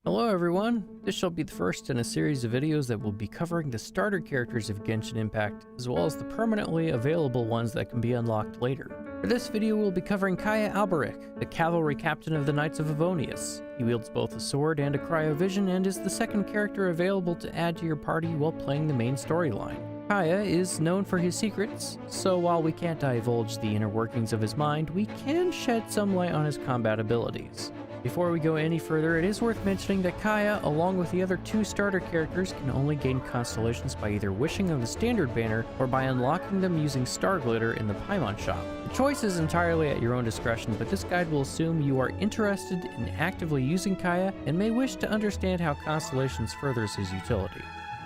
Hello everyone, this shall be the first in a series of videos that will be covering the starter characters of Genshin Impact, as well as the permanently available ones that can be unlocked later. For this video we'll be covering Kaeya Alberic, the cavalry captain of the Knights of Avonius. He wields both a sword and a cryovision and is the second character available to add to your party while playing the main storyline. Kaeya is known for his secrets, so while we can't divulge the inner workings of his mind, we can shed some light on his combat abilities. Before we go any further, it is worth mentioning that Kaeya, along with the other two starter characters, can only gain constellations by either wishing on the standard banner or by unlocking them using star glitter in the Paimon shop. The choice is entirely at your own discretion, but this guide will assume you are interested in actively using Kaeya and may wish to understand how constellations furthers his utility.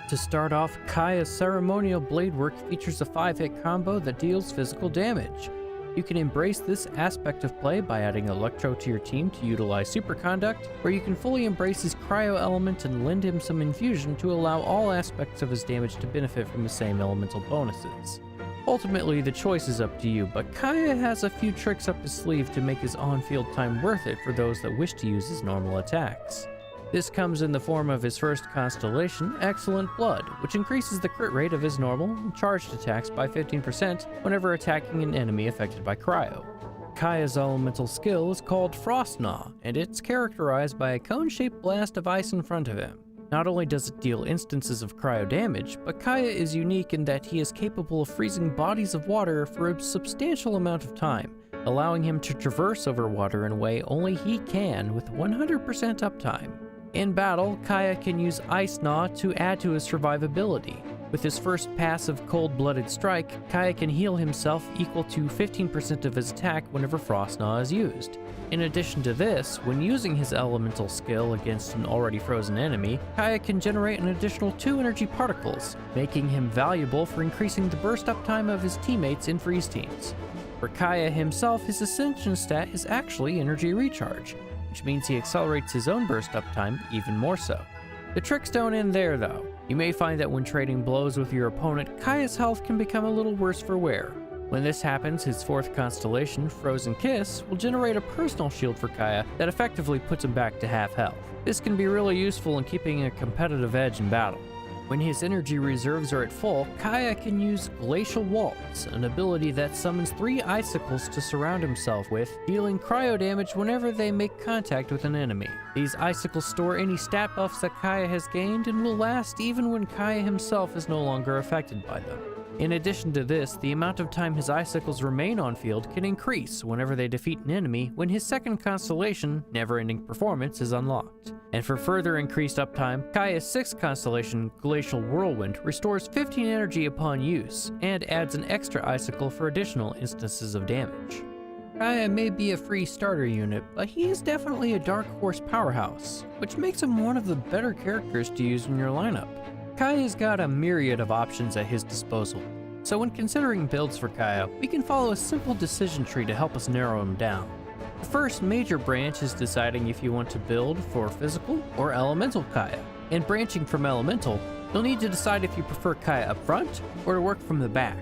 To start off, Kaeya's ceremonial blade work features a 5-hit combo that deals physical damage. You can embrace this aspect of play by adding Electro to your team to utilize Superconduct, or you can fully embrace his cryo element and lend him some infusion to allow all aspects of his damage to benefit from the same elemental bonuses. Ultimately, the choice is up to you, but Kaeya has a few tricks up his sleeve to make his on-field time worth it for those that wish to use his normal attacks. This comes in the form of his first constellation, Excellent Blood, which increases the crit rate of his normal and charged attacks by 15% whenever attacking an enemy affected by cryo. Kaeya's elemental skill is called Frost Gnaw, and it's characterized by a cone-shaped blast of ice in front of him. Not only does it deal instances of cryo damage, but Kaeya is unique in that he is capable of freezing bodies of water for a substantial amount of time, allowing him to traverse over water in a way only he can with 100% uptime. In battle, Kaeya can use Ice Gnaw to add to his survivability. With his first passive Cold-Blooded Strike, Kaeya can heal himself equal to 15% of his attack whenever Frost Gnaw is used. In addition to this, when using his elemental skill against an already frozen enemy, Kaeya can generate an additional 2 energy particles, making him valuable for increasing the burst uptime of his teammates in freeze teams. For Kaeya himself, his Ascension stat is actually Energy Recharge, which means he accelerates his own burst uptime even more so. The tricks don't end there though. You may find that when trading blows with your opponent, Kaeya's health can become a little worse for wear. When this happens, his fourth constellation, Frozen Kiss, will generate a personal shield for Kaeya that effectively puts him back to half health. This can be really useful in keeping a competitive edge in battle. When his energy reserves are at full, Kaeya can use Glacial Waltz, an ability that summons 3 icicles to surround himself with, dealing cryo damage whenever they make contact with an enemy. These icicles store any stat buffs that Kaeya has gained and will last even when Kaeya himself is no longer affected by them. In addition to this, the amount of time his icicles remain on field can increase whenever they defeat an enemy when his second constellation, Never-Ending Performance, is unlocked. And for further increased uptime, Kaeya's sixth constellation, Glacial Whirlwind, restores 15 energy upon use, and adds an extra icicle for additional instances of damage. Kaeya may be a free starter unit, but he is definitely a Dark Horse powerhouse, which makes him one of the better characters to use in your lineup. Kaeya's got a myriad of options at his disposal, so when considering builds for Kaeya, we can follow a simple decision tree to help us narrow him down. The first major branch is deciding if you want to build for physical or elemental Kaeya, and branching from elemental, you'll need to decide if you prefer Kaeya up front or to work from the back.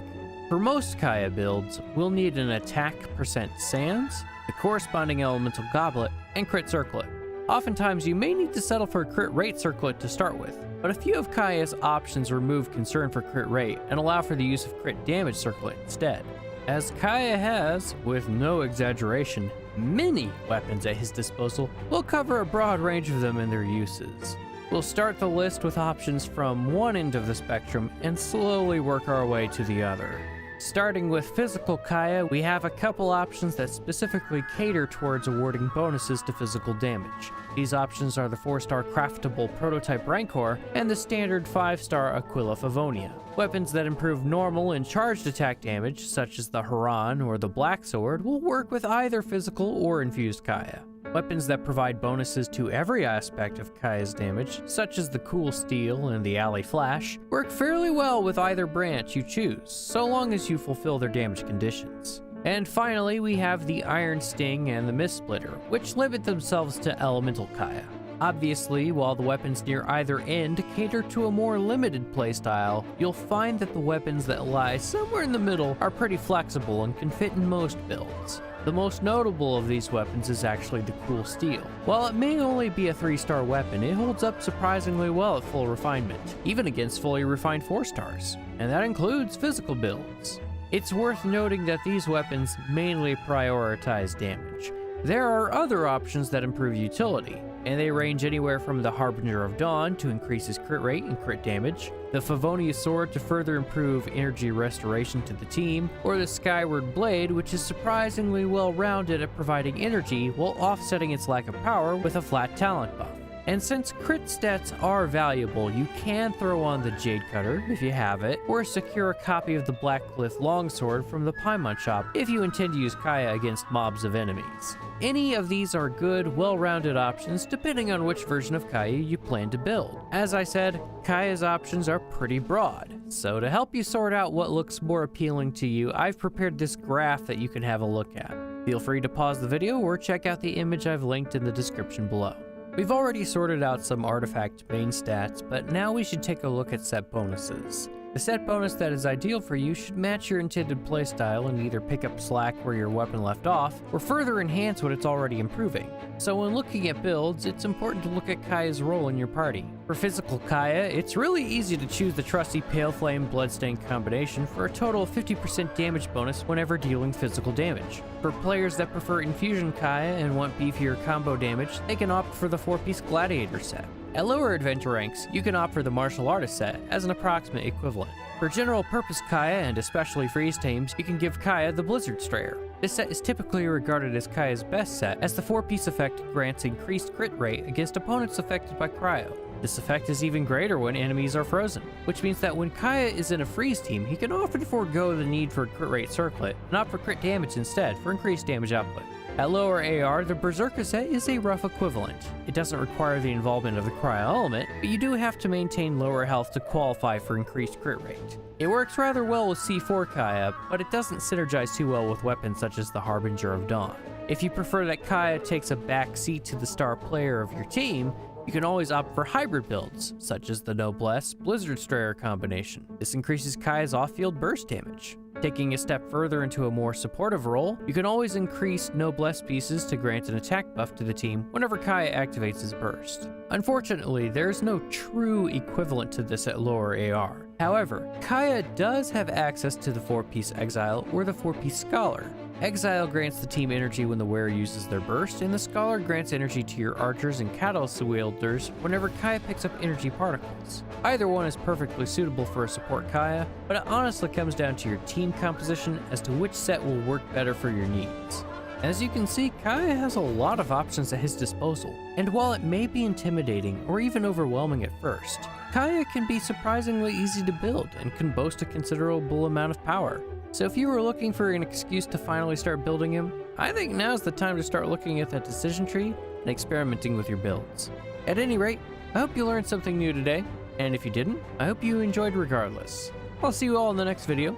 For most Kaeya builds, we'll need an attack percent Sands, the corresponding elemental goblet, and crit circlet. Oftentimes you may need to settle for a crit rate circlet to start with, but a few of Kaeya's options remove concern for crit rate and allow for the use of crit damage circlet instead. As Kaeya has, with no exaggeration, many weapons at his disposal, we'll cover a broad range of them and their uses. We'll start the list with options from one end of the spectrum and slowly work our way to the other. Starting with physical Kaeya, we have a couple options that specifically cater towards awarding bonuses to physical damage. These options are the 4-star craftable prototype Rancor and the standard 5-star Aquila Favonia. Weapons that improve normal and charged attack damage, such as the Haran or the Black Sword, will work with either physical or infused Kaeya. Weapons that provide bonuses to every aspect of Kaeya's damage, such as the Cool Steel and the Alley Flash, work fairly well with either branch you choose, so long as you fulfill their damage conditions. And finally, we have the Iron Sting and the Mist Splitter, which limit themselves to elemental Kaeya. Obviously, while the weapons near either end cater to a more limited playstyle, you'll find that the weapons that lie somewhere in the middle are pretty flexible and can fit in most builds. The most notable of these weapons is actually the Cool Steel. While it may only be a 3-star weapon, it holds up surprisingly well at full refinement, even against fully refined 4 stars, and that includes physical builds. It's worth noting that these weapons mainly prioritize damage. There are other options that improve utility, and they range anywhere from the Harbinger of Dawn to increase his crit rate and crit damage, the Favonius Sword to further improve energy restoration to the team, or the Skyward Blade, which is surprisingly well-rounded at providing energy while offsetting its lack of power with a flat talent buff. And since crit stats are valuable, you can throw on the Jade Cutter if you have it, or secure a copy of the Blackcliff Longsword from the Paimon shop if you intend to use Kaeya against mobs of enemies. Any of these are good, well-rounded options depending on which version of Kaeya you plan to build. As I said, Kaeya's options are pretty broad, so to help you sort out what looks more appealing to you, I've prepared this graph that you can have a look at. Feel free to pause the video or check out the image I've linked in the description below. We've already sorted out some artifact main stats, but now we should take a look at set bonuses. The set bonus that is ideal for you should match your intended playstyle and either pick up slack where your weapon left off, or further enhance what it's already improving. So when looking at builds, it's important to look at Kaeya's role in your party. For physical Kaeya, it's really easy to choose the trusty Pale Flame Bloodstain combination for a total of 50% damage bonus whenever dealing physical damage. For players that prefer Infusion Kaeya and want beefier combo damage, they can opt for the 4-piece Gladiator set. At lower adventure ranks, you can opt for the Martial Artist set as an approximate equivalent. For general purpose Kaeya and especially freeze tames, you can give Kaeya the Blizzard Strayer. This set is typically regarded as Kaeya's best set, as the 4-piece effect grants increased crit rate against opponents affected by cryo. This effect is even greater when enemies are frozen, which means that when Kaeya is in a freeze team, he can often forego the need for a crit rate circlet and opt for crit damage instead for increased damage output. At lower AR, the Berserker set is a rough equivalent. It doesn't require the involvement of the cryo element, but you do have to maintain lower health to qualify for increased crit rate. It works rather well with C4 Kaeya, but it doesn't synergize too well with weapons such as the Harbinger of Dawn. If you prefer that Kaeya takes a back seat to the star player of your team, you can always opt for hybrid builds, such as the Noblesse Blizzard Strayer combination. This increases Kaeya's off-field burst damage. Taking a step further into a more supportive role, you can always increase Noblesse pieces to grant an attack buff to the team whenever Kaeya activates his burst. Unfortunately, there is no true equivalent to this at lower AR. However, Kaeya does have access to the 4-piece Exile or the 4-piece Scholar. Exile grants the team energy when the wearer uses their burst, and the Scholar grants energy to your archers and catalyst wielders whenever Kaeya picks up energy particles. Either one is perfectly suitable for a support Kaeya, but it honestly comes down to your team composition as to which set will work better for your needs. As you can see, Kaeya has a lot of options at his disposal, and while it may be intimidating or even overwhelming at first, Kaeya can be surprisingly easy to build and can boast a considerable amount of power. So if you were looking for an excuse to finally start building him, I think now's the time to start looking at that decision tree and experimenting with your builds. At any rate, I hope you learned something new today, and if you didn't, I hope you enjoyed regardless. I'll see you all in the next video,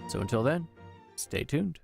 so until then, stay tuned.